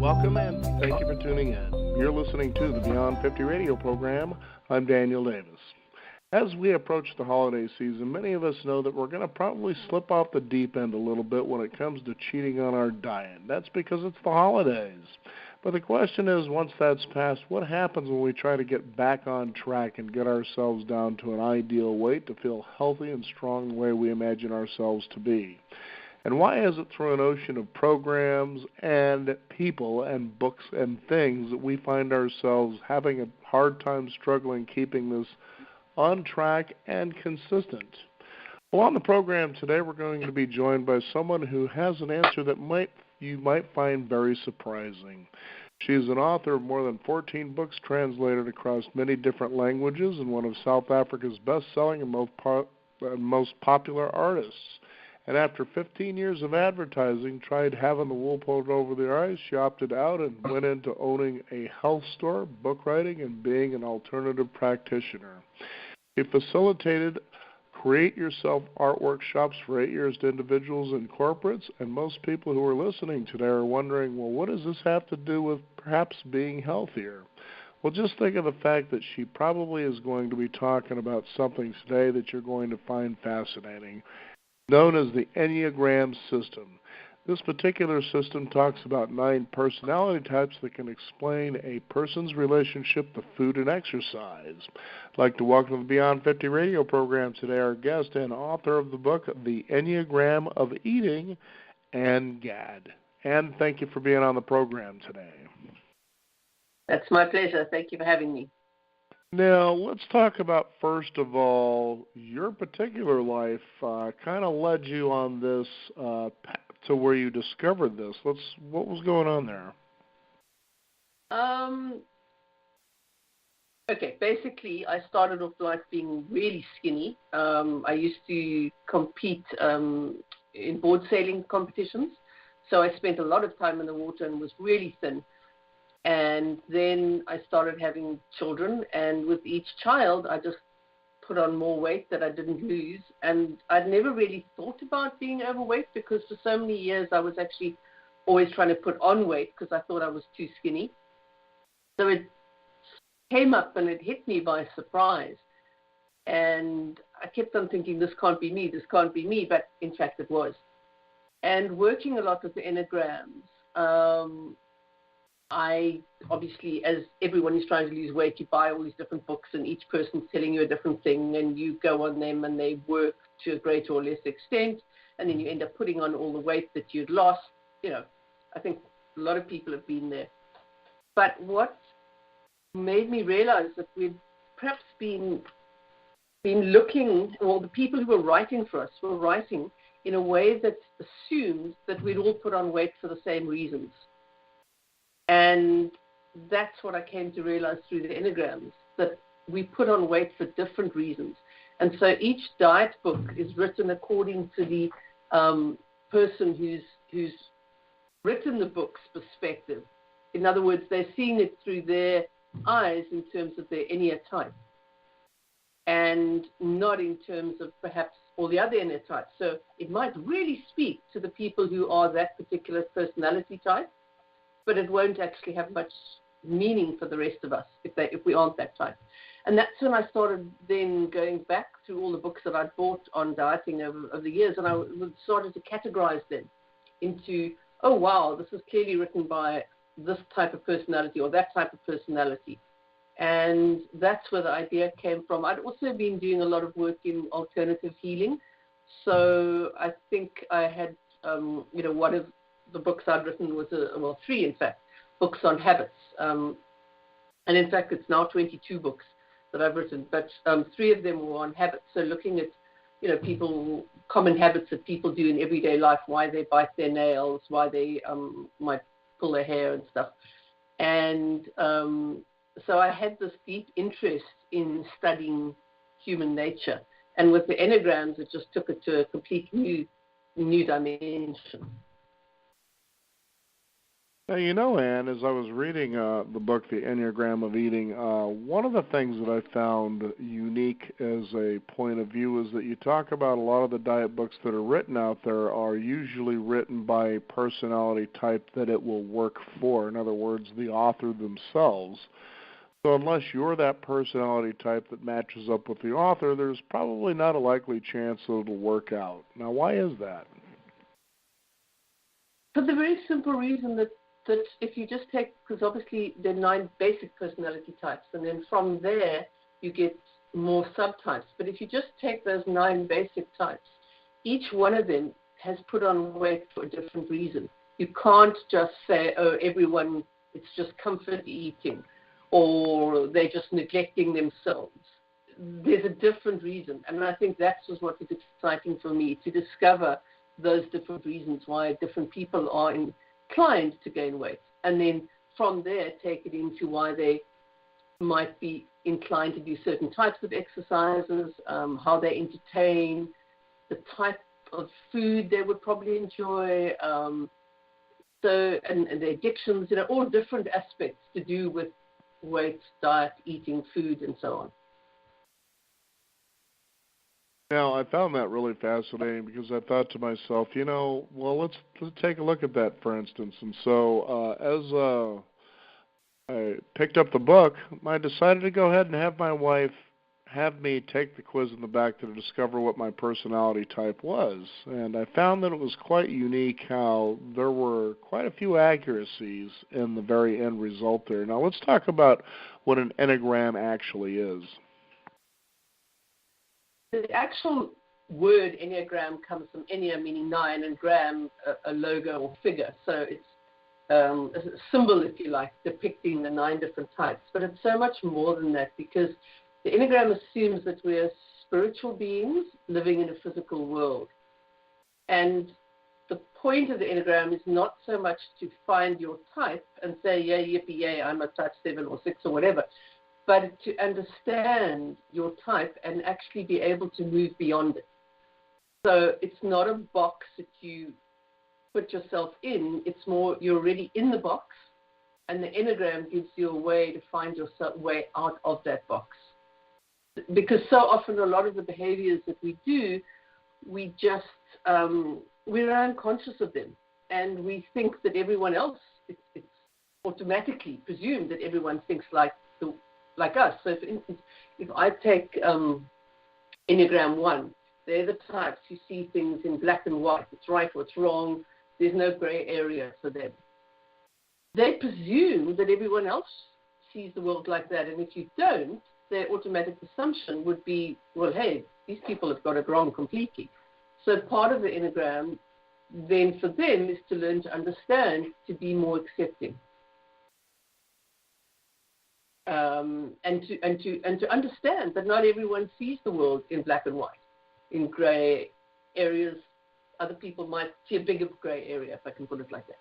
Welcome and thank you for tuning in. You're listening to the Beyond 50 radio program. I'm Daniel Davis. As we approach the holiday season, many of us know that we're going to probably slip off the deep end a little bit when it comes to cheating on our diet. That's because it's the holidays. But the question is, once that's passed, what happens when we try to get back on track and get ourselves down to an ideal weight to feel healthy and strong the way we imagine ourselves to be? And why is it through an ocean of programs and people and books and things that we find ourselves having a hard time struggling keeping this on track and consistent? Well, on the program today, we're going to be joined by someone who has an answer that you might find very surprising. She's an author of more than 14 books translated across many different languages and one of South Africa's best-selling and most popular artists. And after 15 years of advertising, tried having the wool pulled over their eyes, she opted out and went into owning a health store, book writing, and being an alternative practitioner. She facilitated create-yourself art workshops for 8 years to individuals and corporates, and most people who are listening today are wondering, well, what does this have to do with perhaps being healthier? Well, just think of the fact that she probably is going to be talking about something today that you're going to find fascinating, known as the Enneagram system. This particular system talks about 9 personality types that can explain a person's relationship to food and exercise. I'd like to welcome to the Beyond 50 radio program today our guest and author of the book, The Enneagram of Eating, Ann Gadd. Ann, thank you for being on the program today. That's my pleasure. Thank you for having me. Now, let's talk about, first of all, your particular life kind of led you on this to where you discovered this. What was going on there? Okay, basically, I started off life being really skinny. I used to compete in board sailing competitions, so I spent a lot of time in the water and was really thin. And then I started having children, and with each child, I just put on more weight that I didn't lose. And I'd never really thought about being overweight because for so many years I was actually always trying to put on weight because I thought I was too skinny. So it came up and it hit me by surprise. And I kept on thinking, this can't be me, but in fact it was. And working a lot with the Enneagrams, I obviously, as everyone is trying to lose weight, you buy all these different books and each person's telling you a different thing and you go on them and they work to a greater or less extent and then you end up putting on all the weight that you'd lost. You know, I think a lot of people have been there. But what made me realize that we'd perhaps been looking, or the people who were writing for us were writing in a way that assumed that we'd all put on weight for the same reasons. And that's what I came to realize through the Enneagrams, that we put on weight for different reasons. And so each diet book is written according to the person who's written the book's perspective. In other words, they're seeing it through their eyes in terms of their Ennea type and not in terms of perhaps all the other Ennea types. So it might really speak to the people who are that particular personality type, but it won't actually have much meaning for the rest of us if we aren't that type. And that's when I started then going back through all the books that I'd bought on dieting over the years, and I started to categorize them into, oh, wow, this is clearly written by this type of personality or that type of personality. And that's where the idea came from. I'd also been doing a lot of work in alternative healing. So I think I had, one of the books I'd written was 3, in fact, books on habits. And in fact, it's now 22 books that I've written, but 3 of them were on habits. So looking at, common habits that people do in everyday life, why they bite their nails, why they might pull their hair and stuff. And so I had this deep interest in studying human nature. And with the Enneagrams, it just took it to a complete new dimension. Now, Anne, as I was reading the book, The Enneagram of Eating, one of the things that I found unique as a point of view is that you talk about a lot of the diet books that are written out there are usually written by a personality type that it will work for. In other words, the author themselves. So unless you're that personality type that matches up with the author, there's probably not a likely chance that it'll work out. Now, why is that? For the very simple reason that if you just take, because obviously there are 9 basic personality types, and then from there you get more subtypes. But if you just take those 9 basic types, each one of them has put on weight for a different reason. You can't just say, oh, everyone, it's just comfort eating, or they're just neglecting themselves. There's a different reason, and I think that's what was exciting for me, to discover those different reasons why different people are inclined to gain weight, and then from there take it into why they might be inclined to do certain types of exercises, how they entertain, the type of food they would probably enjoy, and the addictions, all different aspects to do with weight, diet, eating, food, and so on. Now, I found that really fascinating because I thought to myself, let's take a look at that, for instance. And so as I picked up the book, I decided to go ahead and have my wife have me take the quiz in the back to discover what my personality type was. And I found that it was quite unique how there were quite a few accuracies in the very end result there. Now, let's talk about what an Enneagram actually is. The actual word Enneagram comes from Ennea, meaning 9, and gram, a logo or figure. So it's a symbol, if you like, depicting the 9 different types. But it's so much more than that, because the Enneagram assumes that we're spiritual beings living in a physical world. And the point of the Enneagram is not so much to find your type and say, yeah, yippee, yay, I'm a type 7 or 6 or whatever, but to understand your type and actually be able to move beyond it. So it's not a box that you put yourself in. It's more you're already in the box, and the Enneagram gives you a way to find yourself way out of that box. Because so often a lot of the behaviors that we do, we just, we're unconscious of them. And we think that everyone else, it's automatically presumed that everyone thinks like us. So, for instance, if I take Enneagram 1, they're the types who see things in black and white. It's right or it's wrong. There's no gray area for them. They presume that everyone else sees the world like that. And if you don't, their automatic assumption would be, well, hey, these people have got it wrong completely. So part of the Enneagram then for them is to learn to understand, to be more accepting. And to understand that not everyone sees the world in black and white, in gray areas. Other people might see a bigger gray area, if I can put it like that.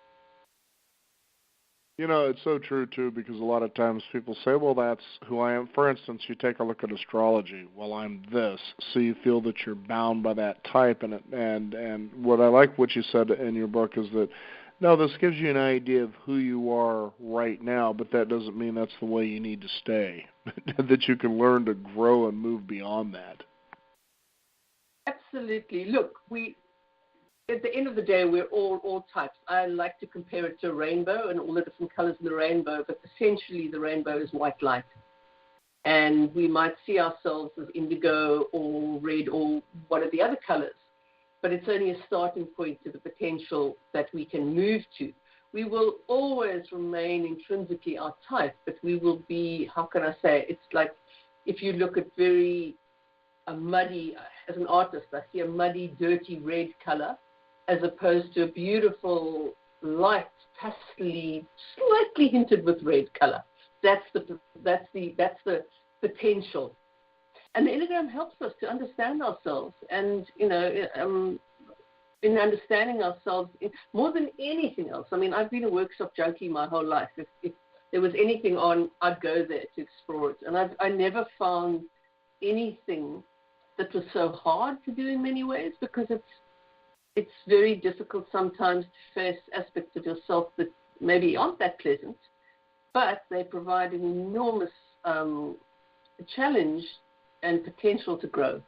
It's so true, too, because a lot of times people say, well, that's who I am. For instance, you take a look at astrology. Well, I'm this. So you feel that you're bound by that type. And what I like what you said in your book is that, no, this gives you an idea of who you are right now, but that doesn't mean that's the way you need to stay, that you can learn to grow and move beyond that. Absolutely. Look, at the end of the day, we're all types. I like to compare it to a rainbow and all the different colors in the rainbow, but essentially the rainbow is white light. And we might see ourselves as indigo or red or one of the other colors, but it's only a starting point to the potential that we can move to. We will always remain intrinsically our type, but we will be, how can I say, it's like if you look at a muddy, as an artist, I see a muddy, dirty red color, as opposed to a beautiful, light, pastely, slightly hinted with red color. That's the potential. And the Enneagram helps us to understand ourselves. And, in understanding ourselves, more than anything else. I mean, I've been a workshop junkie my whole life. If there was anything on, I'd go there to explore it. And I never found anything that was so hard to do in many ways, because it's very difficult sometimes to face aspects of yourself that maybe aren't that pleasant, but they provide an enormous challenge and potential to grow.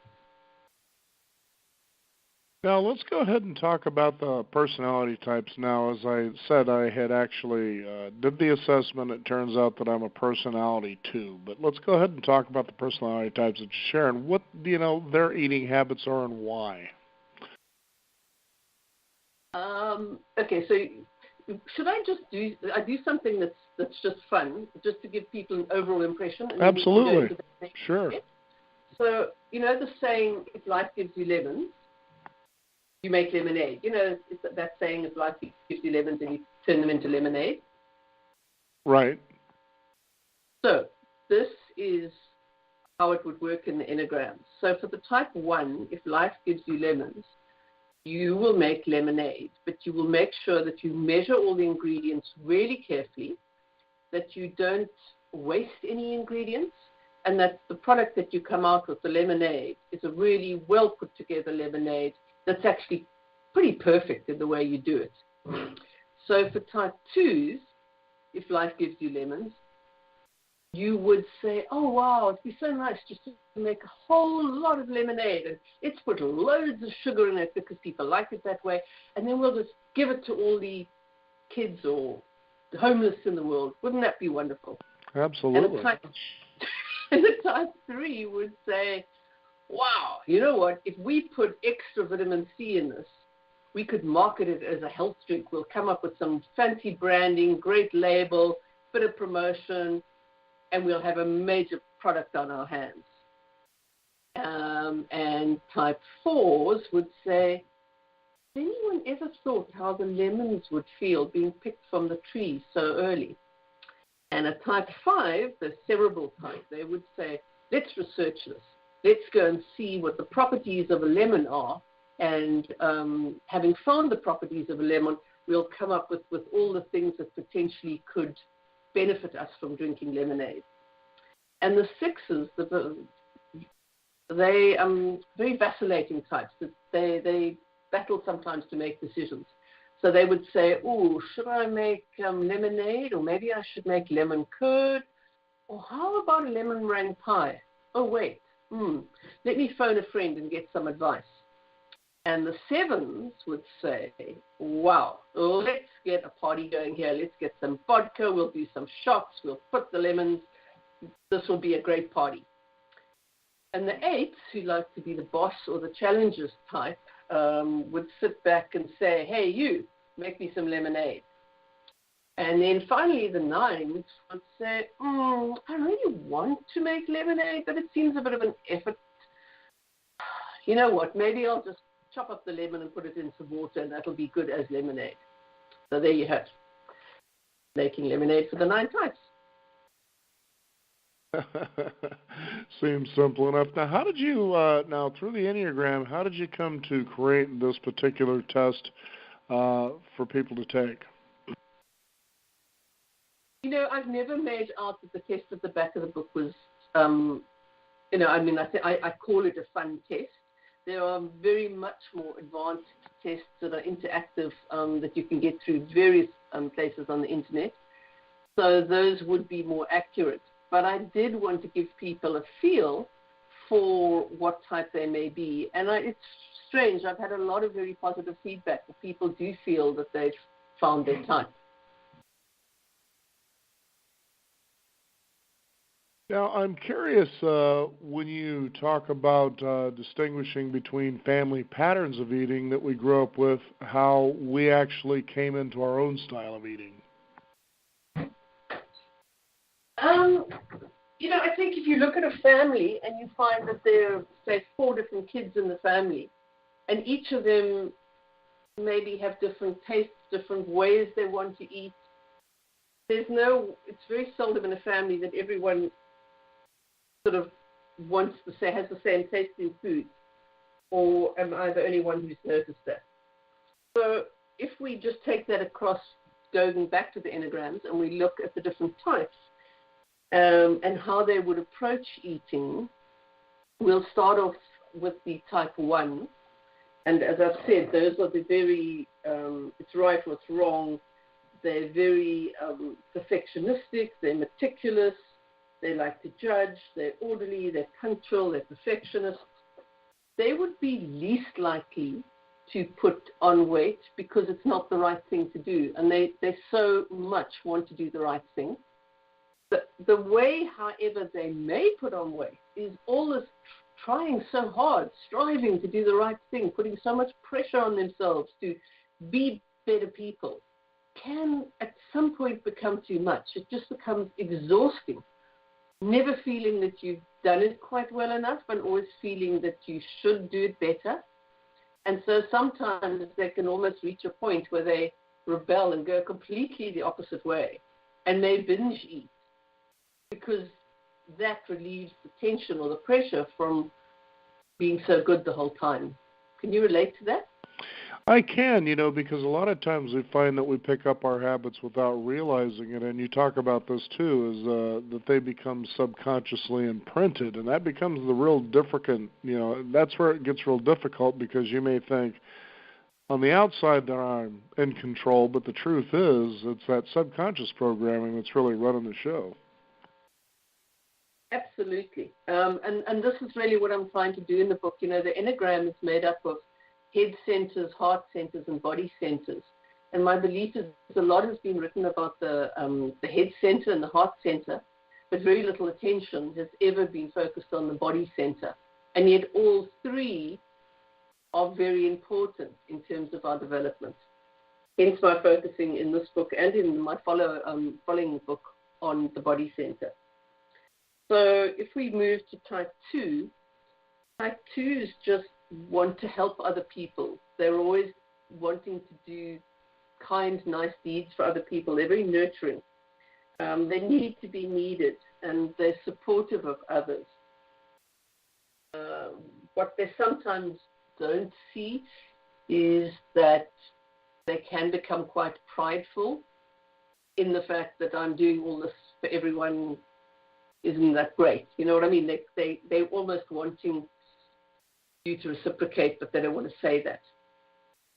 Now, let's go ahead and talk about the personality types now. As I said, I had actually did the assessment. It turns out that I'm a personality 2. But let's go ahead and talk about the personality types that you share and what, their eating habits are and why. Okay, so should I just do something that's just fun, just to give people an overall impression? And Absolutely. Sure. So, the saying, if life gives you lemons, you make lemonade. It's that saying, if life gives you lemons, and you turn them into lemonade. Right. So this is how it would work in the Enneagram. So for the type 1, if life gives you lemons, you will make lemonade, but you will make sure that you measure all the ingredients really carefully, that you don't waste any ingredients, and that the product that you come out with, the lemonade, is a really well put together lemonade that's actually pretty perfect in the way you do it. So for type 2s, if life gives you lemons, you would say, oh, wow, it'd be so nice just to make a whole lot of lemonade. And let's put loads of sugar in it because people like it that way. And then we'll just give it to all the kids or the homeless in the world. Wouldn't that be wonderful? Absolutely. And the type 3 would say, wow, you know what? If we put extra vitamin C in this, we could market it as a health drink. We'll come up with some fancy branding, great label, bit of promotion, and we'll have a major product on our hands. And type 4s would say, has anyone ever thought how the lemons would feel being picked from the tree so early? And a type 5, the cerebral type, they would say, let's research this. Let's go and see what the properties of a lemon are. And having found the properties of a lemon, we'll come up with all the things that potentially could benefit us from drinking lemonade. And the 6s, they very vacillating types. They battle sometimes to make decisions. So they would say, oh, should I make lemonade? Or maybe I should make lemon curd? Or how about a lemon meringue pie? Oh, wait. Let me phone a friend and get some advice. And the 7s would say, wow, let's get a party going here. Let's get some vodka. We'll do some shots. We'll put the lemons. This will be a great party. And the 8s, who like to be the boss or the challengers type, would sit back and say, hey, you, make me some lemonade. And then finally the 9s would say, I really want to make lemonade, but it seems a bit of an effort. You know what, maybe I'll just chop up the lemon and put it in some water, and that'll be good as lemonade. So there you have it. Making lemonade for the 9 types. Seems simple enough. Now, how did you, through the Enneagram, how did you come to create this particular test for people to take? I've never made out that the test at the back of the book was, I call it a fun test. There are very much more advanced tests that are interactive that you can get through various places on the internet. So those would be more accurate. But I did want to give people a feel for what type they may be. And it's strange. I've had a lot of very positive feedback that people do feel that they've found their type. Now, I'm curious, when you talk about distinguishing between family patterns of eating that we grew up with, how we actually came into our own style of eating. I think if you look at a family and you find that there are, say, 4 different kids in the family, and each of them maybe have different tastes, different ways they want to eat, it's very seldom in a family that everyone sort of has the same taste in food, or am I the only one who's noticed that? So if we just take that across, going back to the Enneagrams, and we look at the different types and how they would approach eating, we'll start off with the type 1. And as I've said, those are the very, it's right or it's wrong, They're very perfectionistic, they're meticulous, they like to judge, they're orderly, they're punctual, they're perfectionists. They would be least likely to put on weight because it's not the right thing to do. And they so much want to do the right thing. The way, however, they may put on weight is always trying so hard, striving to do the right thing, putting so much pressure on themselves to be better people, can at some point become too much. It just becomes exhausting, never feeling that you've done it quite well enough and always feeling that you should do it better. And so sometimes they can almost reach a point where they rebel and go completely the opposite way, and they binge eat because that relieves the tension or the pressure from being so good the whole time. Can you relate to that? I can, because a lot of times we find that we pick up our habits without realizing it, and you talk about this too, is that they become subconsciously imprinted, and that becomes the real difficult, that's where it gets real difficult, because you may think on the outside that I'm in control, but the truth is it's that subconscious programming that's really running the show. Absolutely. And this is really what I'm trying to do in the book. The Enneagram is made up of head centers, heart centers, and body centers. And my belief is a lot has been written about the head center and the heart center, but very little attention has ever been focused on the body center. And yet all three are very important in terms of our development. Hence my focusing in this book and in my following book on the body center. So if we move to type 2, type 2s just want to help other people. They're always wanting to do kind, nice deeds for other people. They're very nurturing. They need to be needed, and they're supportive of others. What they sometimes don't see is that they can become quite prideful in the fact that I'm doing all this for everyone. Isn't that great? You know what I mean? They're almost wanting you to reciprocate, but they don't want to say that.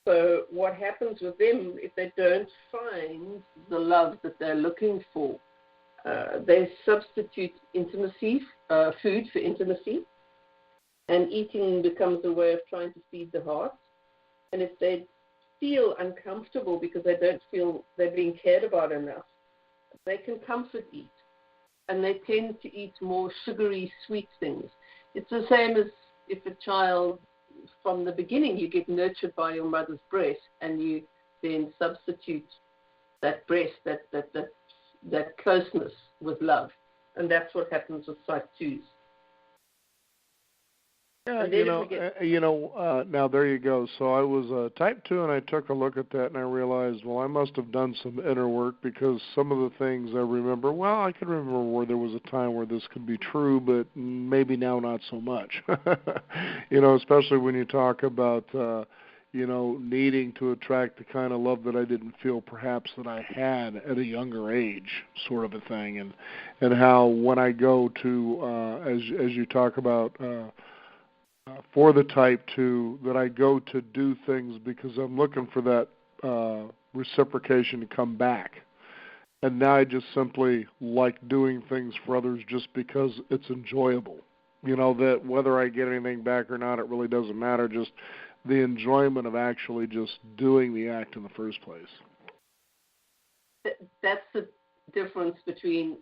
So what happens with them if they don't find the love that they're looking for? They substitute intimacy, food for intimacy, and eating becomes a way of trying to feed the heart. And if they feel uncomfortable because they don't feel they're being cared about enough, they can comfort eat. And they tend to eat more sugary, sweet things. It's the same as if a child, from the beginning, you get nurtured by your mother's breast, and you then substitute that breast, that closeness with love. And that's what happens with type 2s. Yeah, now there you go. So I was type 2, and I took a look at that, and I realized, well, I must have done some inner work, because some of the things I remember, well, I can remember where there was a time where this could be true, but maybe now not so much. Especially when you talk about, needing to attract the kind of love that I didn't feel perhaps that I had at a younger age, sort of a thing, and how when I go to, as you talk about, for the type 2, that I go to do things because I'm looking for that reciprocation to come back. And now I just simply like doing things for others just because it's enjoyable. That whether I get anything back or not, it really doesn't matter. Just the enjoyment of actually just doing the act in the first place. That's the difference between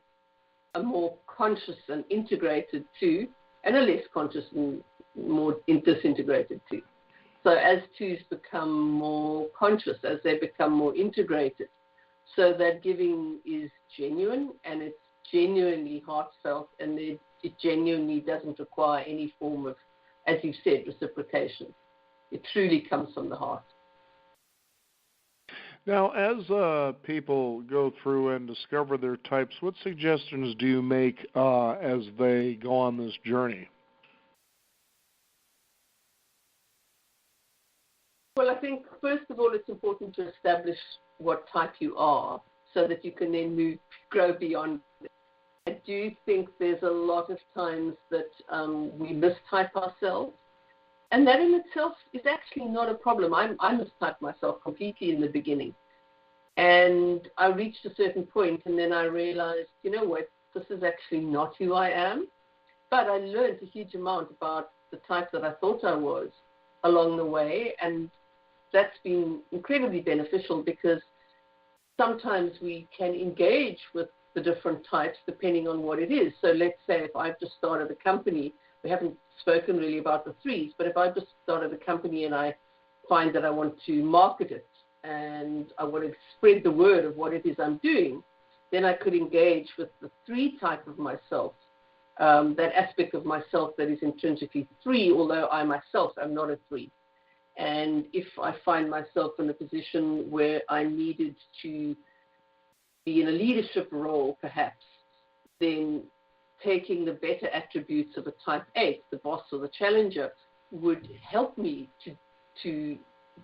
a more conscious and integrated 2 and a less conscious and more disintegrated 2. So as 2s become more conscious, as they become more integrated, so that giving is genuine, and it's genuinely heartfelt, and it genuinely doesn't require any form of, as you've said, reciprocation. It truly comes from the heart. Now, as people go through and discover their types, what suggestions do you make as they go on this journey? Well, I think, first of all, it's important to establish what type you are so that you can then grow beyond it. I do think there's a lot of times that we mistype ourselves, and that in itself is actually not a problem. I mistyped myself completely in the beginning. And I reached a certain point, and then I realized, you know what, this is actually not who I am. But I learned a huge amount about the type that I thought I was along the way, and that's been incredibly beneficial because sometimes we can engage with the different types depending on what it is. So let's say if I've just started a company, we haven't spoken really about the threes, but if I've just started a company and I find that I want to market it and I want to spread the word of what it is I'm doing, then I could engage with the three type of myself, that aspect of myself that is intrinsically three, although I myself am not a three. And if I find myself in a position where I needed to be in a leadership role, perhaps, then taking the better attributes of a type 8, the boss or the challenger, would help me to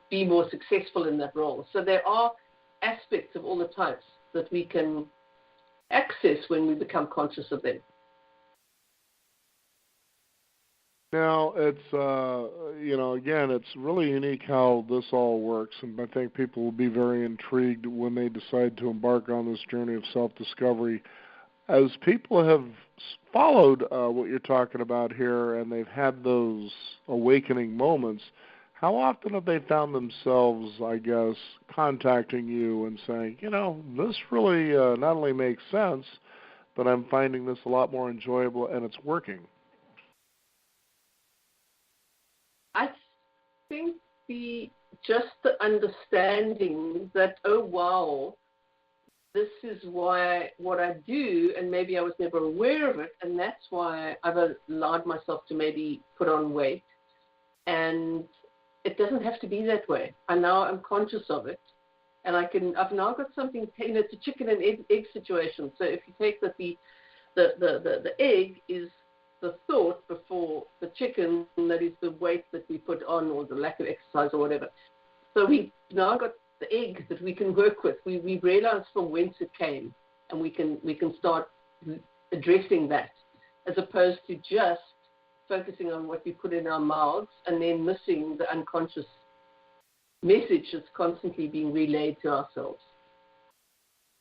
be more successful in that role. So there are aspects of all the types that we can access when we become conscious of them. Now, it's, again, it's really unique how this all works, and I think people will be very intrigued when they decide to embark on this journey of self-discovery. As people have followed what you're talking about here and they've had those awakening moments, how often have they found themselves, I guess, contacting you and saying, this really not only makes sense, but I'm finding this a lot more enjoyable and it's working? I think just the understanding that, oh, wow, this is what I do, and maybe I was never aware of it, and that's why I've allowed myself to maybe put on weight. And it doesn't have to be that way. I'm conscious of it, and I've now got something, it's a chicken and egg situation. So if you take that the egg is the thought before the chicken, that is the weight that we put on or the lack of exercise or whatever. So we now got the egg that we can work with. We realize from whence it came, and we can start addressing that, as opposed to just focusing on what we put in our mouths and then missing the unconscious message that's constantly being relayed to ourselves.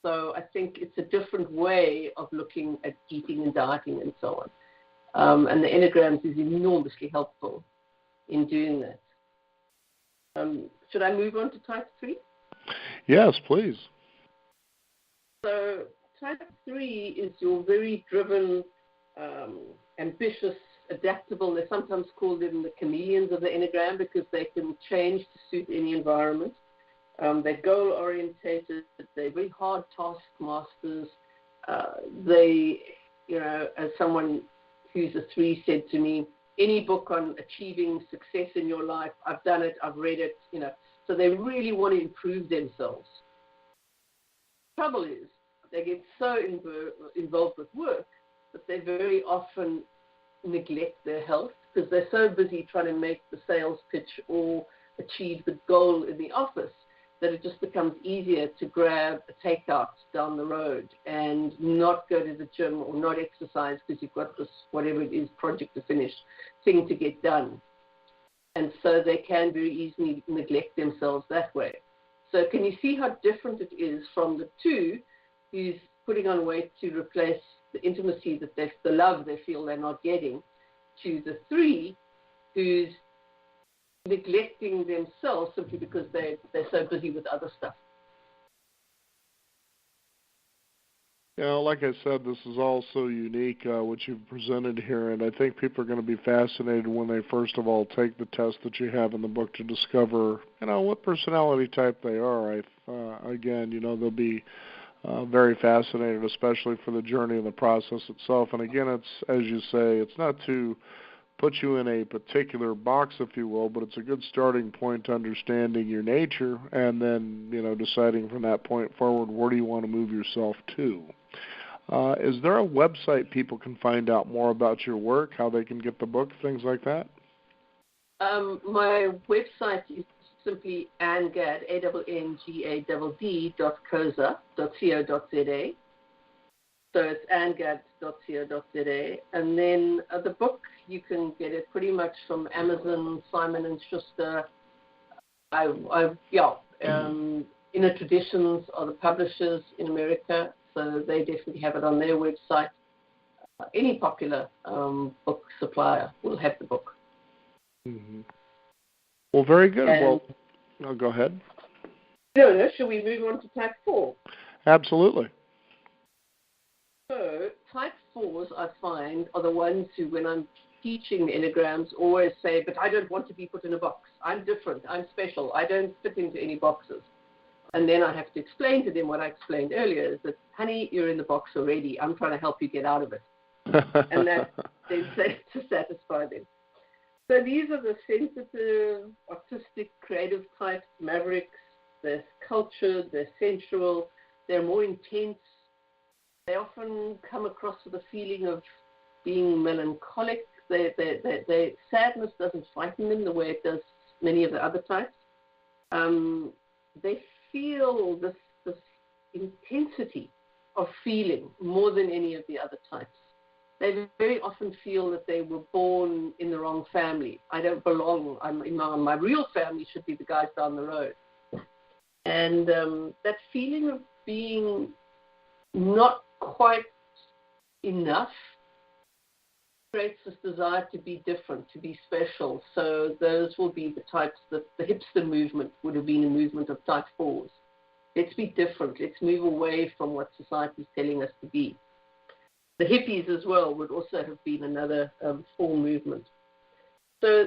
So I think it's a different way of looking at eating and dieting and so on. And the Enneagrams is enormously helpful in doing that. Should I move on to type 3? Yes, please. So type 3 is your very driven, ambitious, adaptable. They're sometimes called them the chameleons of the Enneagram because they can change to suit any environment. They're goal-orientated. They're very hard taskmasters. They, as someone who's a 3 said to me, any book on achieving success in your life, I've done it, I've read it, So they really want to improve themselves. The trouble is, they get so involved with work that they very often neglect their health because they're so busy trying to make the sales pitch or achieve the goal in the office that it just becomes easier to grab a takeout down the road and not go to the gym or not exercise because you've got this, whatever it is, project to finish, thing to get done. And so they can very easily neglect themselves that way. So can you see how different it is from the 2 who's putting on weight to replace the intimacy that the love they feel they're not getting, to the 3 who's neglecting themselves simply because they're so busy with other stuff. Like I said, this is all so unique, what you've presented here, and I think people are going to be fascinated when they first of all take the test that you have in the book to discover, what personality type they are. Again, they'll be very fascinated, especially for the journey and the process itself. And again, it's, as you say, it's not to put you in a particular box, if you will, but it's a good starting point to understanding your nature and then, deciding from that point forward, where do you want to move yourself to? Is there a website people can find out more about your work, how they can get the book, things like that? My website is simply angad, ANNGADD.co.za. So it's angad.co.za. And then the book, you can get it pretty much from Amazon, Simon & Schuster. Inner Traditions are the publishers in America, so they definitely have it on their website. Any popular book supplier will have the book. Mm-hmm. Well, very good. And Well, go ahead. No, shall we move on to type 4? Absolutely. So type 4s, I find, are the ones who, when I'm teaching the Enneagrams, always say, but I don't want to be put in a box. I'm different. I'm special. I don't fit into any boxes. And then I have to explain to them what I explained earlier, is that, honey, you're in the box already. I'm trying to help you get out of it. And that then to satisfy them. So these are the sensitive, artistic, creative types, mavericks. They're cultured, they're sensual, they're more intense. They often come across with a feeling of being melancholic. Sadness doesn't frighten them the way it does many of the other types. They feel this intensity of feeling more than any of the other types. They very often feel that they were born in the wrong family. I don't belong. My real family should be the guys down the road. And that feeling of being not quite enough creates this desire to be different, to be special. So those will be the types that the hipster movement would have been a movement of type 4s. Let's be different. Let's move away from what society is telling us to be. The hippies as well would also have been another 4 movement. So,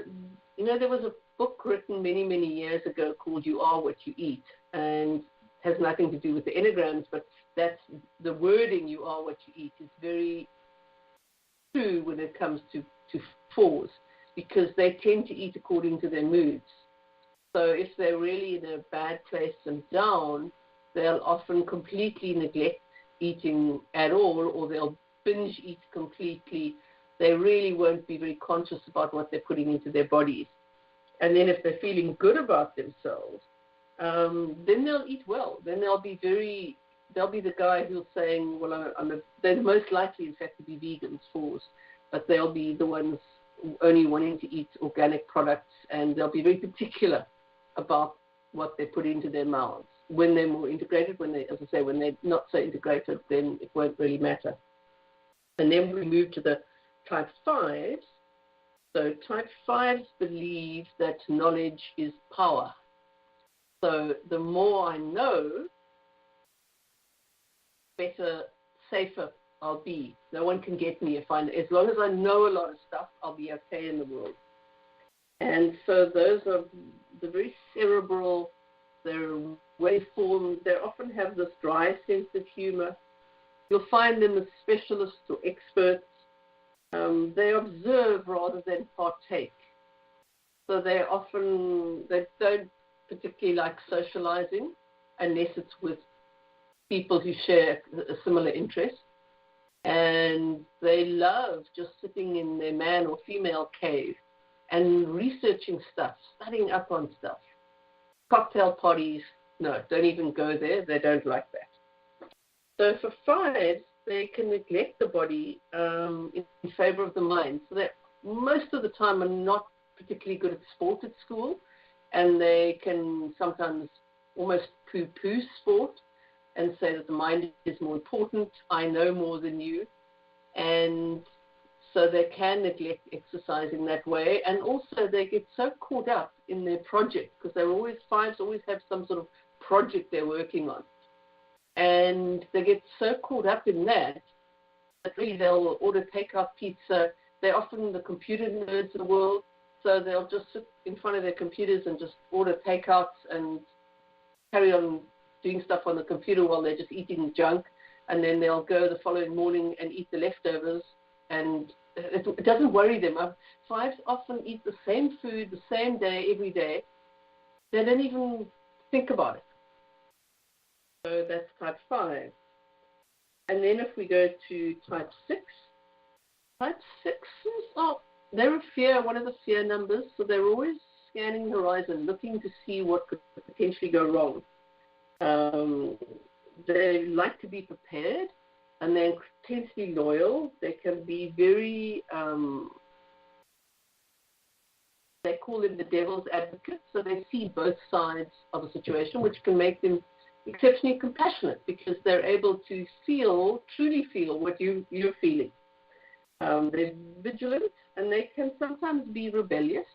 there was a book written many, many years ago called You Are What You Eat, and has nothing to do with the Enneagrams, but that's the wording, you are what you eat, is very true when it comes to 4s, because they tend to eat according to their moods. So if they're really in a bad place and down, they'll often completely neglect eating at all, or they'll binge eat completely. They really won't be very conscious about what they're putting into their bodies. And then if they're feeling good about themselves, then they'll eat well. Then they'll be the guy who's saying, well, they're most likely, in fact, to be vegans, 4s, but they'll be the ones only wanting to eat organic products, and they'll be very particular about what they put into their mouths. When they're more integrated, when they're not so integrated, then it won't really matter. And then we move to the type 5s. So type 5s believe that knowledge is power. So the more I know, better, safer I'll be. No one can get me as long as I know a lot of stuff, I'll be okay in the world. And so those are the very cerebral, they're waveformed, they often have this dry sense of humor. You'll find them as specialists or experts. They observe rather than partake. So they don't particularly like socializing unless it's with people who share a similar interest. And they love just sitting in their man or female cave and researching stuff, studying up on stuff. Cocktail parties, no, don't even go there. They don't like that. So for 5s, they can neglect the body in favor of the mind. So that most of the time are not particularly good at sport at school, and they can sometimes almost poo-poo sport and say that the mind is more important, I know more than you. And so they can neglect exercising that way. And also they get so caught up in their project, because 5s always have some sort of project they're working on. And they get so caught up in that really they'll order takeout pizza. They're often the computer nerds of the world, so they'll just sit in front of their computers and just order takeouts and carry on doing stuff on the computer while they're just eating junk, and then they'll go the following morning and eat the leftovers, and it doesn't worry them. 5s often eat the same food the same day every day. They don't even think about it. So that's type 5. And then if we go to type 6, type 6s they're a fear, one of the fear numbers, so they're always scanning the horizon, looking to see what could potentially go wrong. They like to be prepared, and they're intensely loyal. They can be very, they call them the devil's advocate, so they see both sides of a situation, which can make them exceptionally compassionate because they're able to truly feel what you're feeling. They're vigilant, and they can sometimes be rebellious.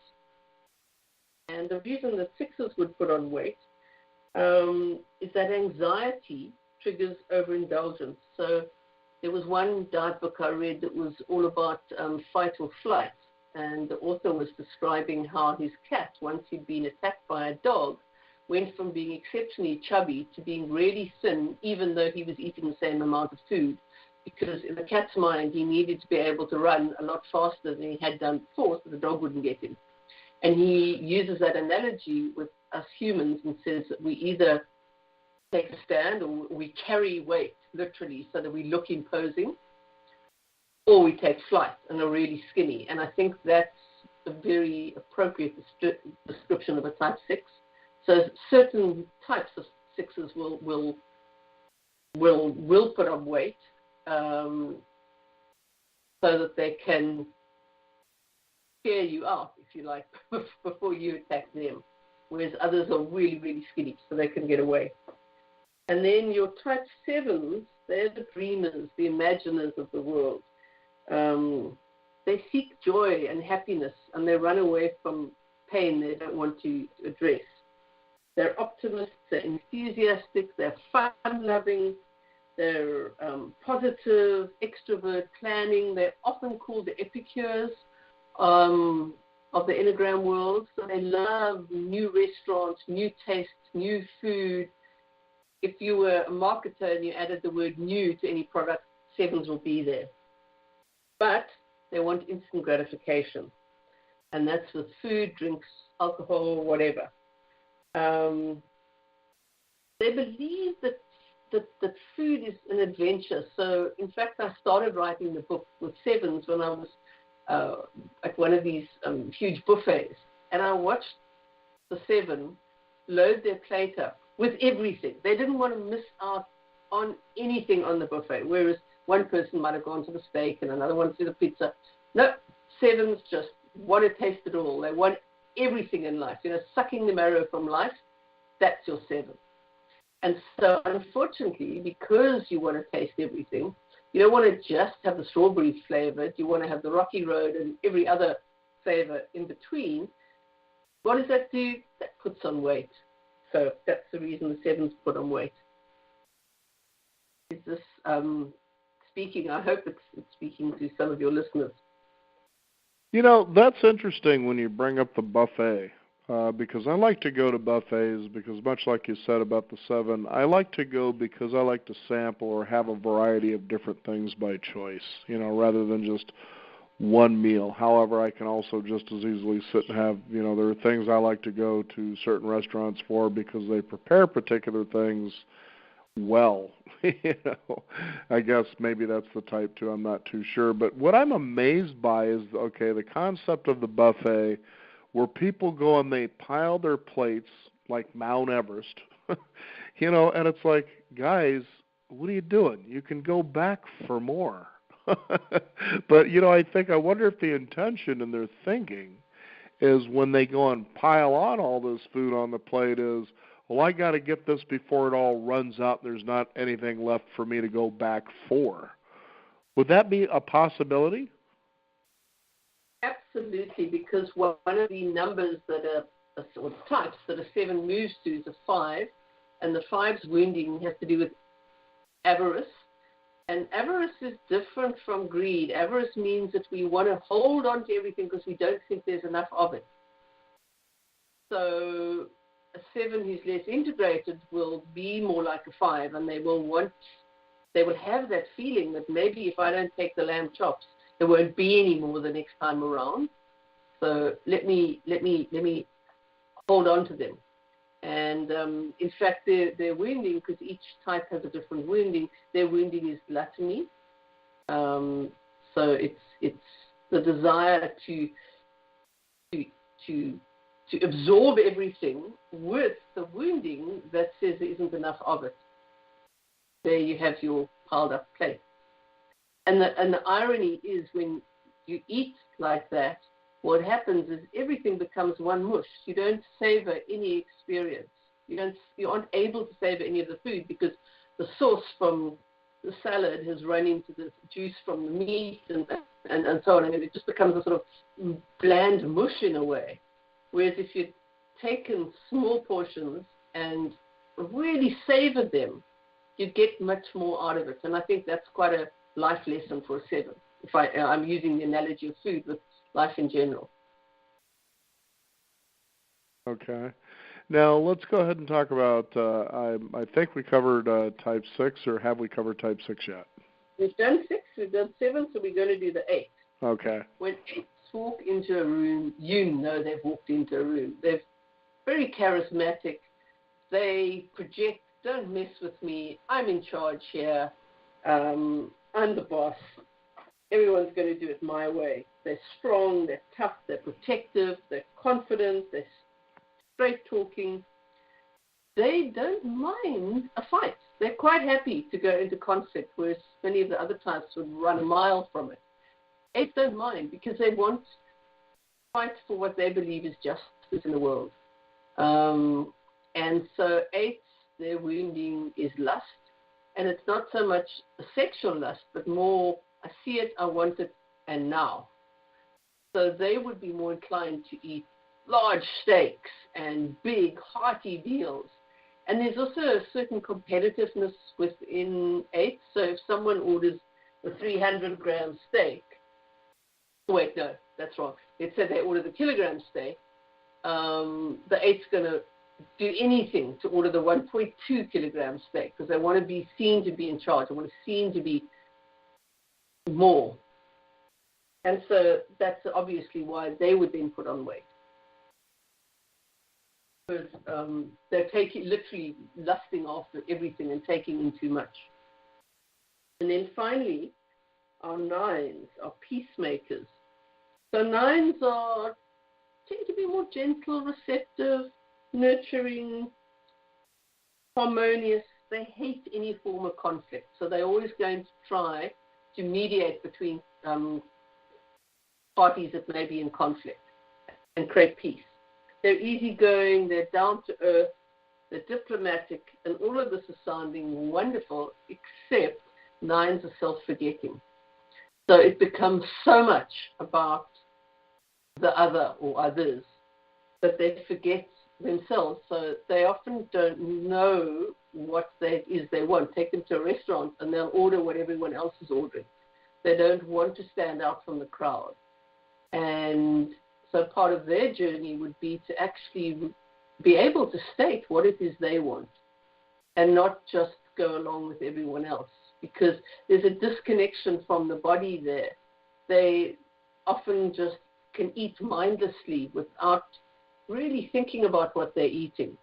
And the reason that 6s would put on weight is that anxiety triggers overindulgence. So there was one diet book I read that was all about fight or flight, and the author was describing how his cat, once he'd been attacked by a dog, went from being exceptionally chubby to being really thin, even though he was eating the same amount of food, because in the cat's mind, he needed to be able to run a lot faster than he had done before so the dog wouldn't get him. And he uses that analogy with us humans and says that we either take a stand or we carry weight, literally, so that we look imposing, or we take flight and are really skinny. And I think that's a very appropriate description of a type 6. So certain types of 6s will put on weight so that they can scare you out, if you like, before you attack them, whereas others are really, really skinny, so they can get away. And then your type 7s, they're the dreamers, the imaginers of the world. They seek joy and happiness, and they run away from pain they don't want to address. They're optimists, they're enthusiastic, they're fun-loving, they're positive, extrovert, planning. They're often called the epicures of the Enneagram world. So they love new restaurants, new tastes, new food. If you were a marketer and you added the word new to any product, 7s will be there. But they want instant gratification. And that's with food, drinks, alcohol, whatever. They believe that food is an adventure. So, in fact, I started writing the book with 7s when I was at one of these huge buffets. And I watched the 7 load their plate up with everything. They didn't want to miss out on anything on the buffet, whereas one person might have gone to the steak and another one to the pizza. No, 7s just want to taste it all. They want everything in life. Sucking the marrow from life, that's your 7. And so, unfortunately, because you want to taste everything, you don't want to just have the strawberry flavored. You want to have the rocky road and every other flavor in between. What does that do? That puts on weight. So that's the reason the 7s put on weight. Is this speaking? I hope it's speaking to some of your listeners. That's interesting when you bring up the buffet, because I like to go to buffets because much like you said about the 7, I like to go because I like to sample or have a variety of different things by choice, rather than just one meal. However, I can also just as easily sit and have, there are things I like to go to certain restaurants for because they prepare particular things well. I guess maybe that's the type 2. I'm not too sure. But what I'm amazed by is, the concept of the buffet where people go and they pile their plates like Mount Everest, and it's like, guys, what are you doing? You can go back for more. But, I wonder if the intention in their thinking is when they go and pile on all this food on the plate is, well, I got to get this before it all runs out. There's not anything left for me to go back for. Would that be a possibility? Absolutely, because one of the numbers or types that a 7 moves to is a 5, and the 5's wounding has to do with avarice. And avarice is different from greed. Avarice means that we want to hold on to everything because we don't think there's enough of it. So a 7 who's less integrated will be more like a 5, and they will have that feeling that maybe if I don't take the lamb chops, there won't be any more the next time around. So let me hold on to them. And in fact, their wounding, because each type has a different wounding, their wounding is gluttony. So it's the desire to absorb everything with the wounding that says there isn't enough of it. There you have your piled up plate. And the irony is when you eat like that, what happens is everything becomes one mush. You don't savor any experience. You aren't able to savor any of the food because the sauce from the salad has run into the juice from the meat and so on, and it just becomes a sort of bland mush in a way. Whereas if you'd taken small portions and really savored them, you'd get much more out of it. And I think that's quite a life lesson for a 7. If I'm using the analogy of food with life in general. Okay. Now, let's go ahead and talk about, I think we covered type 6, or have we covered type 6 yet? We've done 6, we've done 7, so we're going to do the 8. Okay. When 8s walk into a room, you know they've walked into a room. They're very charismatic. They project, don't mess with me, I'm in charge here, I'm the boss. Everyone's going to do it my way. They're strong, they're tough, they're protective, they're confident, they're straight talking. They don't mind a fight. They're quite happy to go into conflict, whereas many of the other types would run a mile from it. 8s don't mind because they want to fight for what they believe is justice in the world. And so 8s, their wounding is lust, and it's not so much a sexual lust, but more, I see it, I want it, and now. So they would be more inclined to eat large steaks and big, hearty meals. And there's also a certain competitiveness within 8. So if someone orders a 300-gram steak, wait, no, that's wrong. Let's say they order the kilogram steak, the 8's going to do anything to order the 1.2 kilogram steak because they want to be seen to be in charge. They want to be seen to be more. And so that's obviously why they would then put on weight. Because they're literally lusting after everything and taking in too much. And then finally, our 9s are peacemakers. So 9s tend to be more gentle, receptive, nurturing, harmonious. They hate any form of conflict. So they're always going to try to mediate between parties that may be in conflict and create peace. They're easygoing, they're down to earth, they're diplomatic, and all of this is sounding wonderful, except 9s are self-forgetting. So it becomes so much about the other or others that they forget themselves. So they often don't know what it is they want. Take them to a restaurant and they'll order what everyone else is ordering. They don't want to stand out from the crowd. And so part of their journey would be to actually be able to state what it is they want and not just go along with everyone else, because there's a disconnection from the body there. They often just can eat mindlessly without really thinking about what they're eating.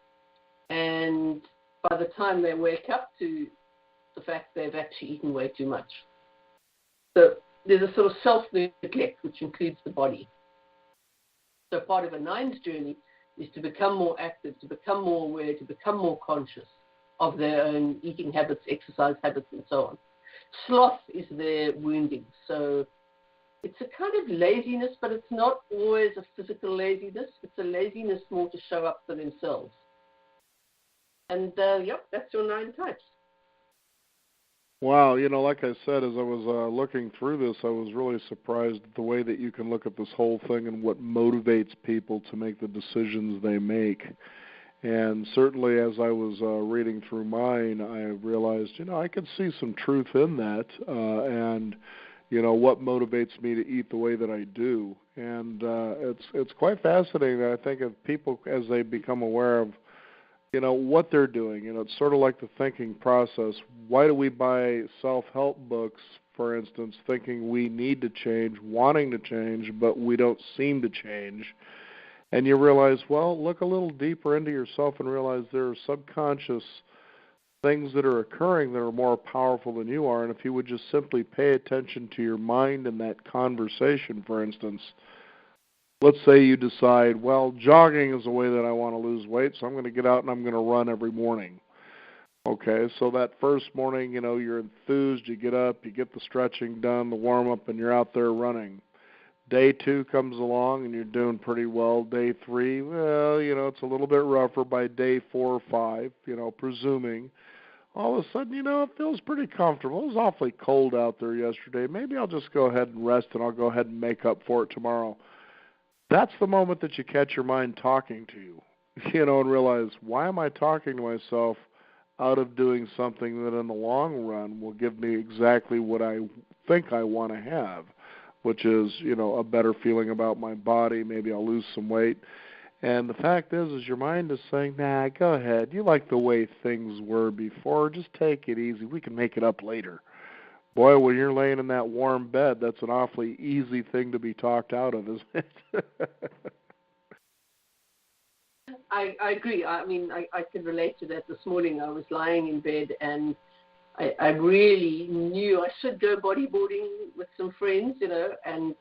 And by the time they wake up to the fact they've actually eaten way too much. So there's a sort of self-neglect which includes the body. So part of a 9's journey is to become more active, to become more aware, to become more conscious of their own eating habits, exercise habits, and so on. Sloth is their wounding. So it's a kind of laziness, but it's not always a physical laziness. It's a laziness more to show up for themselves. And, that's your 9 types. Wow, like I said, as I was looking through this, I was really surprised at the way that you can look at this whole thing and what motivates people to make the decisions they make. And certainly as I was reading through mine, I realized, I could see some truth in that, and, what motivates me to eat the way that I do. And it's quite fascinating, I think, if people, as they become aware of what they're doing. It's sort of like the thinking process. Why do we buy self-help books, for instance, thinking we need to change, wanting to change, but we don't seem to change? And you realize, well, look a little deeper into yourself and realize there are subconscious things that are occurring that are more powerful than you are. And if you would just simply pay attention to your mind in that conversation, for instance, let's say you decide, well, jogging is the way that I want to lose weight, so I'm going to get out and I'm going to run every morning. Okay, so that first morning, you're enthused, you get up, you get the stretching done, the warm-up, and you're out there running. Day 2 comes along and you're doing pretty well. Day 3, well, it's a little bit rougher by day 4 or 5, presuming. All of a sudden, it feels pretty comfortable. It was awfully cold out there yesterday. Maybe I'll just go ahead and rest and I'll go ahead and make up for it tomorrow. That's the moment that you catch your mind talking to you, and realize, why am I talking to myself out of doing something that in the long run will give me exactly what I think I want to have, which is, a better feeling about my body. Maybe I'll lose some weight. And the fact is your mind is saying, nah, go ahead. You like the way things were before. Just take it easy. We can make it up later. Boy, when you're laying in that warm bed, that's an awfully easy thing to be talked out of, isn't it? I agree. I mean, I can relate to that. This morning I was lying in bed and I really knew I should go bodyboarding with some friends, and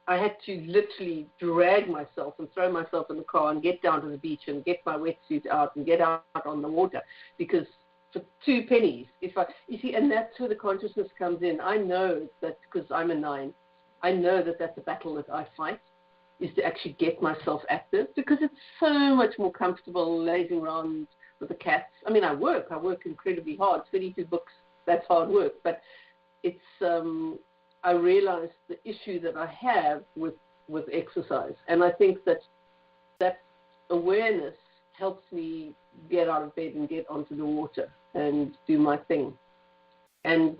I had to literally drag myself and throw myself in the car and get down to the beach and get my wetsuit out and get out on the water, because for 2 pennies, and that's where the consciousness comes in. I know that because I'm a 9, I know that that's a battle that I fight, is to actually get myself active, because it's so much more comfortable lazing around with the cats. I mean, I work incredibly hard, 22 books, that's hard work, but it's, I realize the issue that I have with exercise, and I think that awareness helps me get out of bed and get onto the water and do my thing. And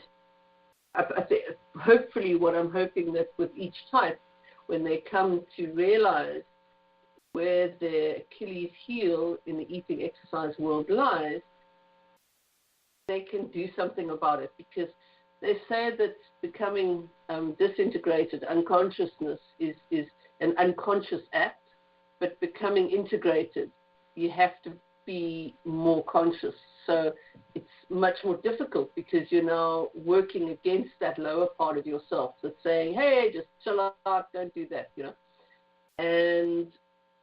I think, hopefully what I'm hoping that with each type, when they come to realize where their Achilles heel in the eating exercise world lies, they can do something about it, because they say that becoming disintegrated unconsciousness is an unconscious act, but becoming integrated, you have to be more conscious. So it's much more difficult, because you're now working against that lower part of yourself that's saying, hey, just chill out, don't do that, And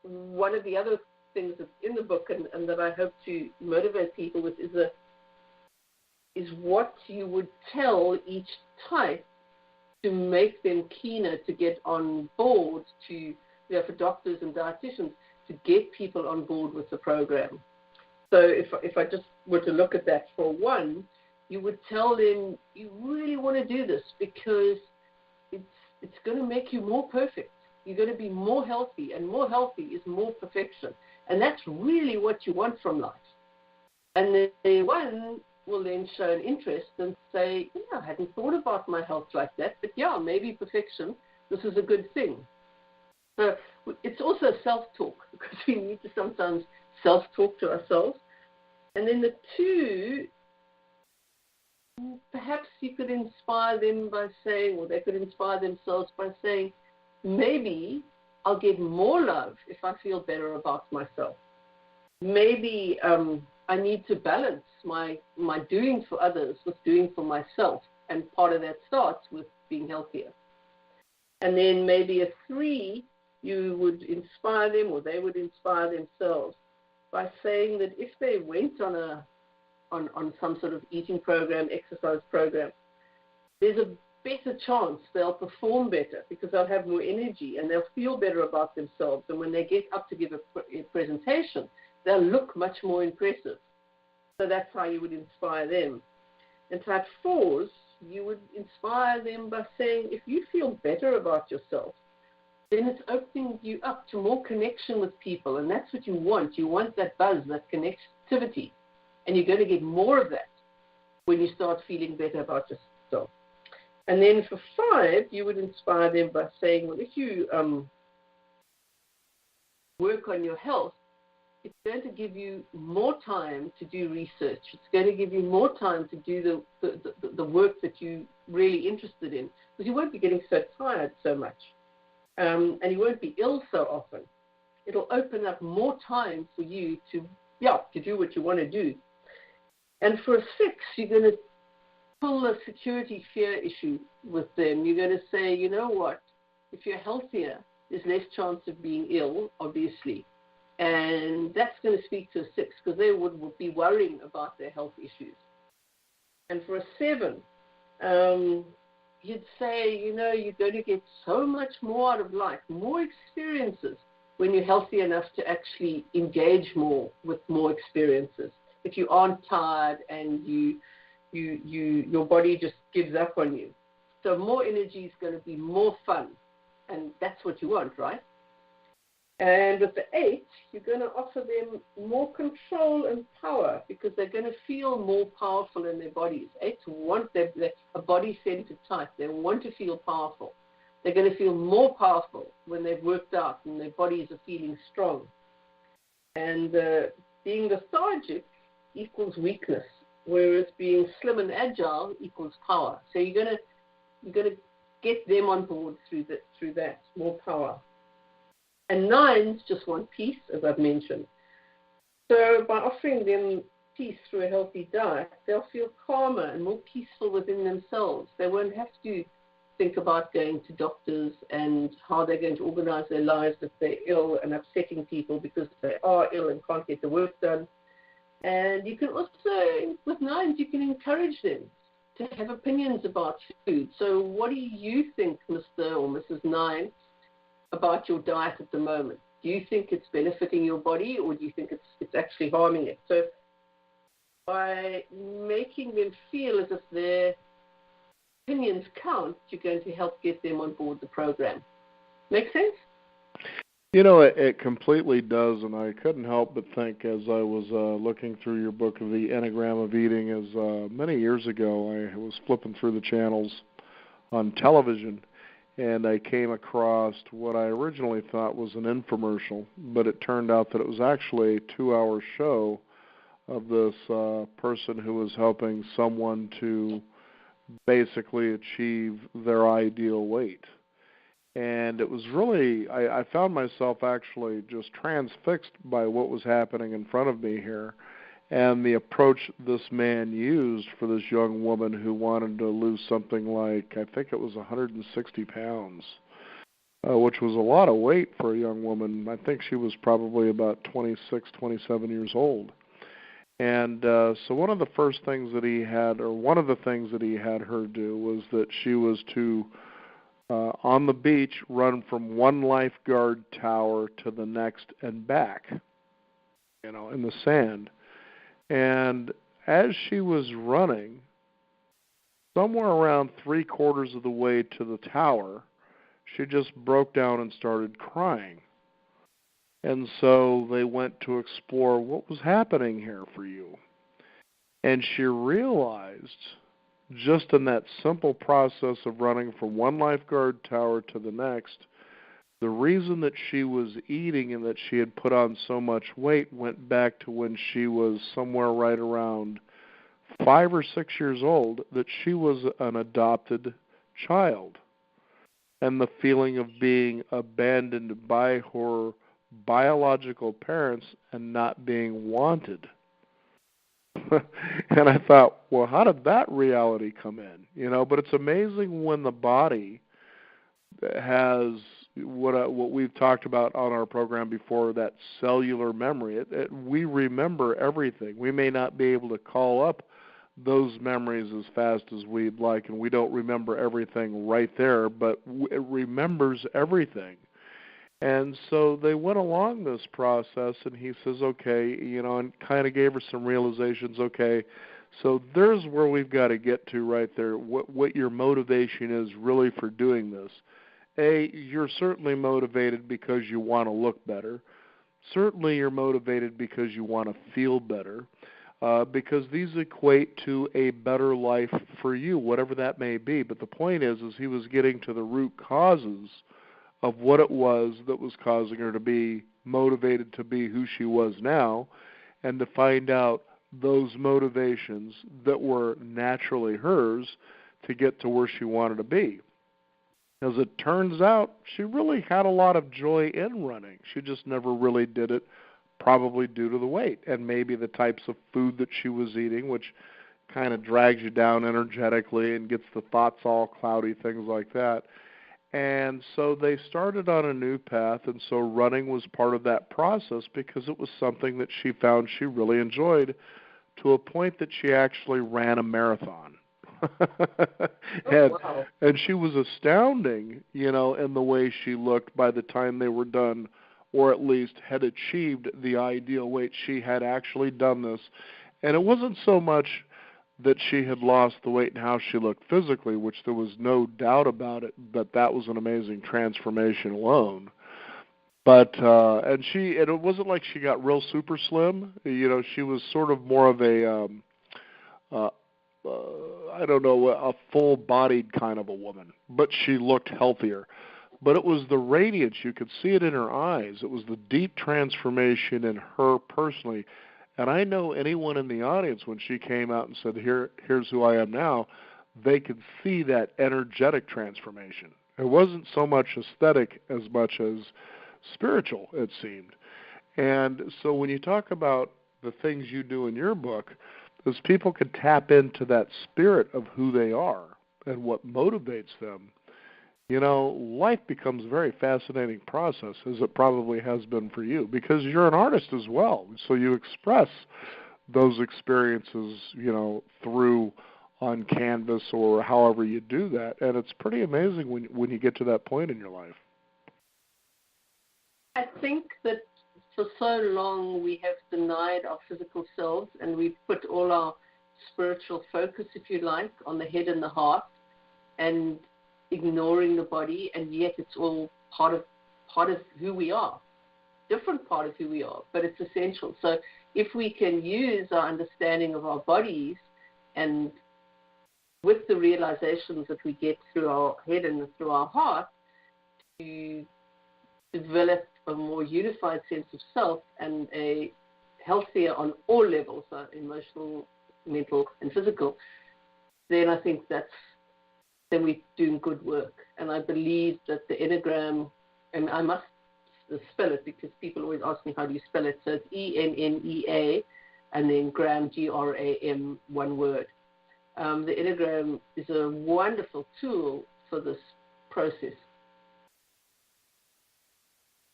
one of the other things that's in the book and that I hope to motivate people with is what you would tell each type to make them keener to get on board, to, for doctors and dietitians, to get people on board with the program. So if I just were to look at that, for one, you would tell them you really want to do this because it's going to make you more perfect. You're going to be more healthy, and more healthy is more perfection. And that's really what you want from life. And the one will then show an interest and say, I hadn't thought about my health like that, but maybe perfection, this is a good thing. So it's also self-talk, because we need to sometimes self-talk to ourselves. And then the 2, perhaps you could inspire them by saying, or they could inspire themselves by saying, maybe I'll get more love if I feel better about myself. Maybe I need to balance my doing for others with doing for myself, and part of that starts with being healthier. And then maybe a 3, you would inspire them, or they would inspire themselves by saying that if they went on some sort of eating program, exercise program, there's a better chance they'll perform better, because they'll have more energy and they'll feel better about themselves. And when they get up to give a presentation, they'll look much more impressive. So that's how you would inspire them. And type 4s, you would inspire them by saying, if you feel better about yourself, then it's opening you up to more connection with people. And that's what you want. You want that buzz, that connectivity. And you're going to get more of that when you start feeling better about yourself. And then for 5, you would inspire them by saying, well, if you work on your health, it's going to give you more time to do research. It's going to give you more time to do the work that you're really interested in, because you won't be getting so tired so much. And you won't be ill so often. It'll open up more time for you to do what you want to do. And for a 6, you're going to pull a security fear issue with them. You're going to say, you know what, if you're healthier, there's less chance of being ill, obviously. And that's going to speak to a 6, because they would be worrying about their health issues. And for a 7, he'd say, you're going to get so much more out of life, more experiences when you're healthy enough to actually engage more with more experiences. If you aren't tired and your body just gives up on you. So more energy is going to be more fun, and that's what you want, right? And with the 8, you're going to offer them more control and power because they're going to feel more powerful in their bodies. 8s want a body-centered type. They want to feel powerful. They're going to feel more powerful when they've worked out and their bodies are feeling strong. And being lethargic equals weakness, whereas being slim and agile equals power. So you're going to get them on board through that more power. And 9s just want peace, as I've mentioned. So by offering them peace through a healthy diet, they'll feel calmer and more peaceful within themselves. They won't have to think about going to doctors and how they're going to organize their lives if they're ill and upsetting people because they are ill and can't get the work done. And you can also, with 9s, you can encourage them to have opinions about food. So what do you think, Mr. or Mrs. 9, about your diet at the moment? Do you think it's benefiting your body, or do you think it's actually harming it? So by making them feel as if their opinions count, you're going to help get them on board the program. Make sense? It completely does, and I couldn't help but think as I was looking through your book of the Enneagram of Eating, as many years ago I was flipping through the channels on television, and I came across what I originally thought was an infomercial, but it turned out that it was actually a 2-hour show of this person who was helping someone to basically achieve their ideal weight. And it was really, I found myself actually just transfixed by what was happening in front of me here and the approach this man used for this young woman who wanted to lose something like, I think it was 160 pounds, which was a lot of weight for a young woman. I think she was probably about 26, 27 years old. And so one of the things that he had her do was that she was to on the beach, run from one lifeguard tower to the next and back, in the sand. And as she was running, somewhere around 3/4 of the way to the tower, she just broke down and started crying. And so they went to explore what was happening here for you. And she realized, just in that simple process of running from one lifeguard tower to the next, the reason that she was eating and that she had put on so much weight went back to when she was somewhere right around 5 or 6 years old, that she was an adopted child. And the feeling of being abandoned by her biological parents and not being wanted. And I thought, well, how did that reality come in? But it's amazing when the body has what we've talked about on our program before, that cellular memory. We remember everything. We may not be able to call up those memories as fast as we'd like, and we don't remember everything right there, but it remembers everything. And so they went along this process, and he says, okay, and kind of gave her some realizations. Okay, so there's where we've got to get to right there, what your motivation is really for doing this. You're certainly motivated because you want to look better. Certainly you're motivated because you want to feel better, because these equate to a better life for you, whatever that may be. But the point is he was getting to the root causes of what it was that was causing her to be motivated to be who she was now, and to find out those motivations that were naturally hers to get to where she wanted to be. As it turns out, she really had a lot of joy in running. She just never really did it, probably due to the weight and maybe the types of food that she was eating, which kind of drags you down energetically and gets the thoughts all cloudy, things like that. And so they started on a new path, and so running was part of that process because it was something that she found she really enjoyed, to a point that she actually ran a marathon. and, wow. and she was astounding, in the way she looked by the time they were done, or at least had achieved the ideal weight. She had actually done this. And it wasn't so much that she had lost the weight and how she looked physically, which there was no doubt about it, that was an amazing transformation alone. But and it wasn't like she got real super slim. She was sort of more of a uh, I don't know, a full-bodied kind of a woman, but she looked healthier. But it was the radiance. You could see it in her eyes. It was the deep transformation in her personally. And I know anyone in the audience, when she came out and said, here's who I am now, they could see that energetic transformation. It wasn't so much aesthetic as much as spiritual, it seemed. And so when you talk about the things you do in your book, is people can tap into that spirit of who they are and what motivates them, life becomes a very fascinating process, as it probably has been for you, because you're an artist as well. So you express those experiences, through on canvas or however you do that. And it's pretty amazing when you get to that point in your life. I think that for so long we have denied our physical selves, and we've put all our spiritual focus, if you like, on the head and the heart, and ignoring the body, and yet it's all part of who we are, different part of who we are, but it's essential. So if we can use our understanding of our bodies, and with the realizations that we get through our head and through our heart, to develop a more unified sense of self and a healthier on all levels, emotional, mental, and physical, then I think then we're doing good work. And I believe that the Enneagram, and I must spell it because people always ask me how do you spell it, so it's ENNEA and then gram, GRAM, one word. The Enneagram is a wonderful tool for this process.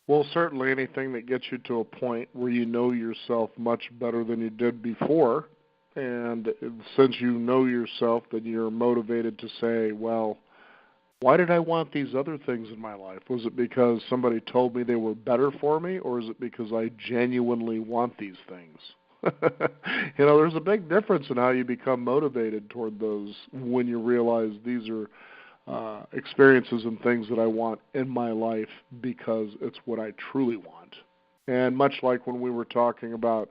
Well, certainly anything that gets you to a point where you know yourself much better than you did before, and since you know yourself, then you're motivated to say, well, why did I want these other things in my life? Was it because somebody told me they were better for me, or is it because I genuinely want these things? There's a big difference in how you become motivated toward those when you realize these are experiences and things that I want in my life because it's what I truly want. And much like when we were talking about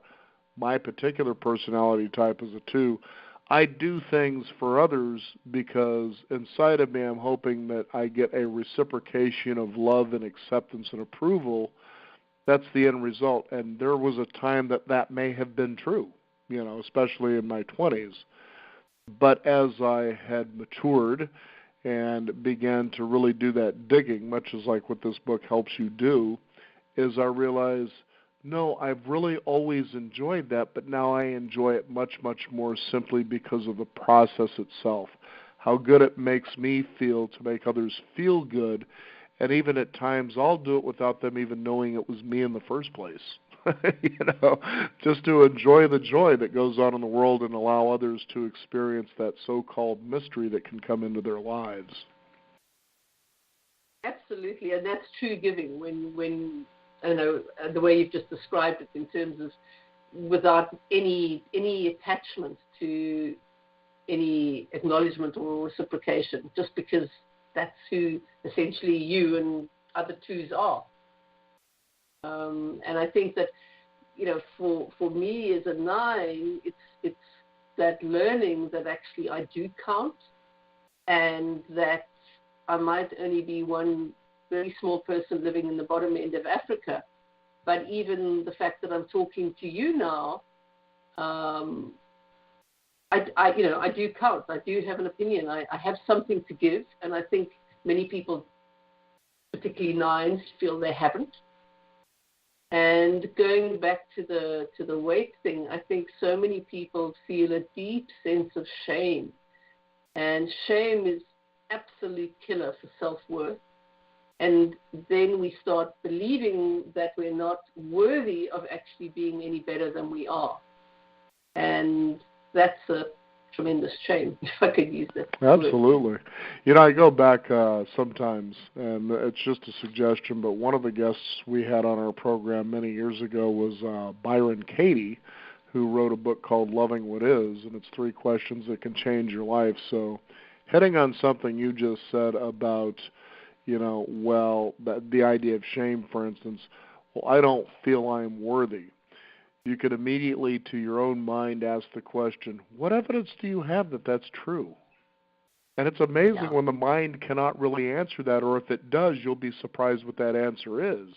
my particular personality type as a 2, I do things for others because inside of me I'm hoping that I get a reciprocation of love and acceptance and approval. That's the end result. And there was a time that may have been true, especially in my 20s. But as I had matured and began to really do that digging, much as like what this book helps you do, is I realized, no, I've really always enjoyed that, but now I enjoy it much, much more simply because of the process itself, how good it makes me feel to make others feel good, and even at times I'll do it without them even knowing it was me in the first place. Just to enjoy the joy that goes on in the world and allow others to experience that so-called mystery that can come into their lives. Absolutely, and that's true giving. When the way you've just described it, in terms of without any attachment to any acknowledgement or reciprocation, just because that's who essentially you and other 2s are. And I think that, for me as a 9, it's that learning that actually I do count, and that I might only be one very small person living in the bottom end of Africa, but even the fact that I'm talking to you now, I do count. I do have an opinion. I have something to give, and I think many people, particularly 9s, feel they haven't. And going back to the weight thing, I think so many people feel a deep sense of shame, and shame is absolute killer for self-worth. And then we start believing that we're not worthy of actually being any better than we are, and that's a tremendous shame, if I could use that Absolutely. word. You know, I go back sometimes, and it's just a suggestion, but one of the guests we had on our program many years ago was Byron Katie, who wrote a book called Loving What Is, and it's 3 questions that can change your life. So hitting on something you just said about, you know, well, the idea of shame, for instance, well, I don't feel I'm worthy. You could immediately, to your own mind, ask the question, what evidence do you have that that's true? And it's amazing when the mind cannot really answer that, or if it does, you'll be surprised what that answer is.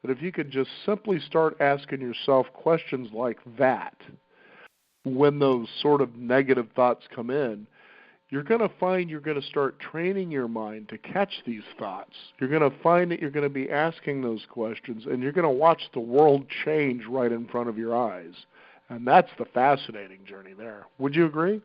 But if you could just simply start asking yourself questions like that, when those sort of negative thoughts come in, you're going to find you're going to start training your mind to catch these thoughts. You're going to find that you're going to be asking those questions, and you're going to watch the world change right in front of your eyes. And that's the fascinating journey there. Would you agree?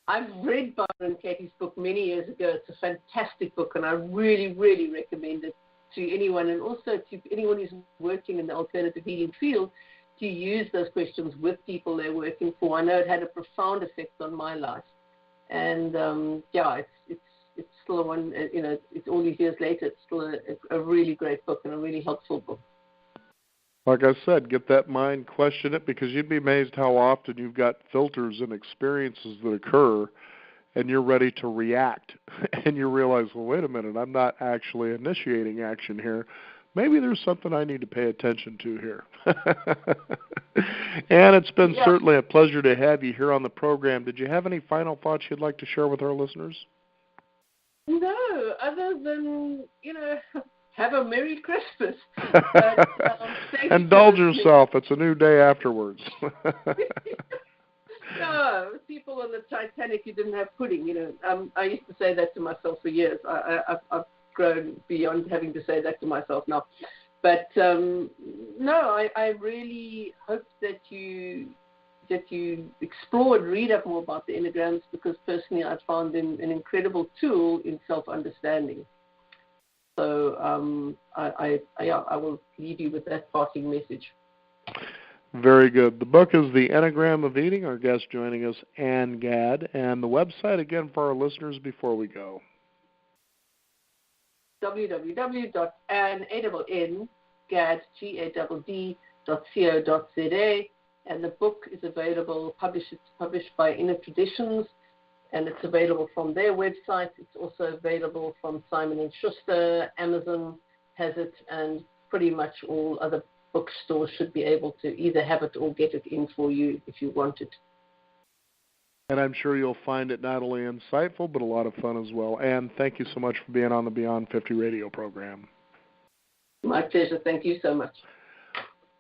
I've read Byron Katie's book many years ago. It's a fantastic book, and I really, really recommend it to anyone, and also to anyone who's working in the alternative healing field, to use those questions with people they're working for. I know it had a profound effect on my life. And it's still one. You know, it's all these years later. It's still a really great book and a really helpful book. Like I said, get that mind, question it, because you'd be amazed how often you've got filters and experiences that occur, and you're ready to react, and you realize, well, wait a minute, I'm not actually initiating action here. Maybe there's something I need to pay attention to here. And it's been certainly a pleasure to have you here on the program. Did you have any final thoughts you'd like to share with our listeners? No, other than, you know, have a Merry Christmas. But, indulge yourself. It's a new day afterwards. No, people on the Titanic who didn't have pudding, you know. I used to say that to myself for years. I've grown beyond having to say that to myself now. But no, I really hope that you explore and read up more about the Enneagrams, because personally I found them an incredible tool in self-understanding. So I will leave you with that parting message. Very good. The book is The Enneagram of Eating. Our guest joining us, Ann Gadd. And the website, again, for our listeners before we go. www.angadd.co.za, and the book is available, published by Inner Traditions, and it's available from their website. It's also available from Simon & Schuster. Amazon has it, and pretty much all other bookstores should be able to either have it or get it in for you if you want it. And I'm sure you'll find it not only insightful, but a lot of fun as well. And thank you so much for being on the Beyond 50 radio program. My pleasure. Thank you so much.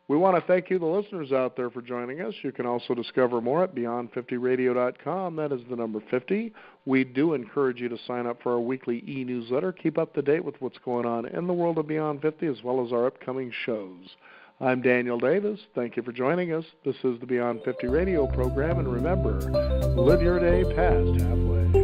We want to thank you, the listeners out there, for joining us. You can also discover more at beyond50radio.com. That is the number 50. We do encourage you to sign up for our weekly e-newsletter. Keep up to date with what's going on in the world of Beyond 50, as well as our upcoming shows. I'm Daniel Davis. Thank you for joining us. This is the Beyond 50 radio program. And remember, live your day past halfway.